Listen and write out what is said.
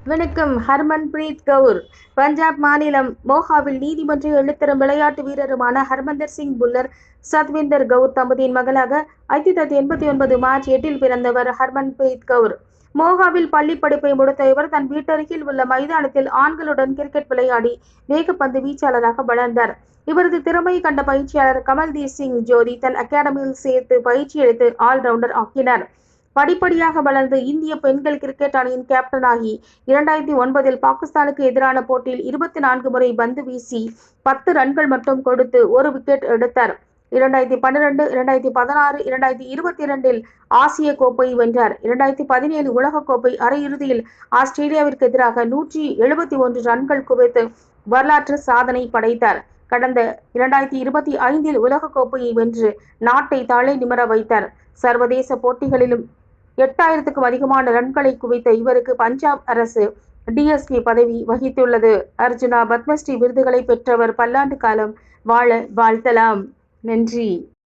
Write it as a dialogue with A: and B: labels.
A: வணக்கம். ஹர்மன்பிரீத் கவுர் பஞ்சாப் மாநிலம் மோஹாவில் நீதிமன்ற எழுத்தரும் விளையாட்டு வீரருமான ஹர்மந்தர் சிங் புல்லர் சத்விந்தர் கவுர் தம்பதியின் மகளாக 1989 மார்ச் 8 பிறந்தவர் ஹர்மன்பிரீத் கவுர். மோஹாவில் பள்ளி படிப்பை முடித்த இவர் தன் வீட்டருகில் உள்ள மைதானத்தில் ஆண்களுடன் கிரிக்கெட் விளையாடி வேகப்பந்து வீச்சாளராக வளர்ந்தார். இவரது திறமை கண்ட பயிற்சியாளர் கமல்தீப் சிங் ஜோதி தன் அகாடமியில் சேர்த்து பயிற்சி அளித்து ஆல்ரவுண்டர் ஆக்கினார். படிப்படியாக வளர்ந்து இந்திய பெண்கள் கிரிக்கெட் அணியின் கேப்டனாகி 2009 பாகிஸ்தானுக்கு எதிரான போட்டியில் 24 முறை பந்து வீசி 10 ரன்கள் மட்டும் கொடுத்து ஒரு விக்கெட் எடுத்தார். 2012, 2016, 2022 ஆசிய கோப்பை வென்றார். 2017 உலகக்கோப்பை அரையிறுதியில் ஆஸ்திரேலியாவிற்கு எதிராக 171 ரன்கள் குவித்து வரலாற்று சாதனை படைத்தார். கடந்த 2025 உலகக்கோப்பையை வென்று நாட்டை தலை நிமிர வைத்தார். சர்வதேச போட்டிகளிலும் 8000க்கும் அதிகமான ரன்களை குவித்த இவருக்கு பஞ்சாப் அரசு டிஎஸ்பி பதவி வகித்துள்ளது. அர்ஜுனா, பத்மஸ்ரீ விருதுகளை பெற்றவர் பல்லாண்டு காலம் வாழ வாழ்த்தலாம். நன்றி.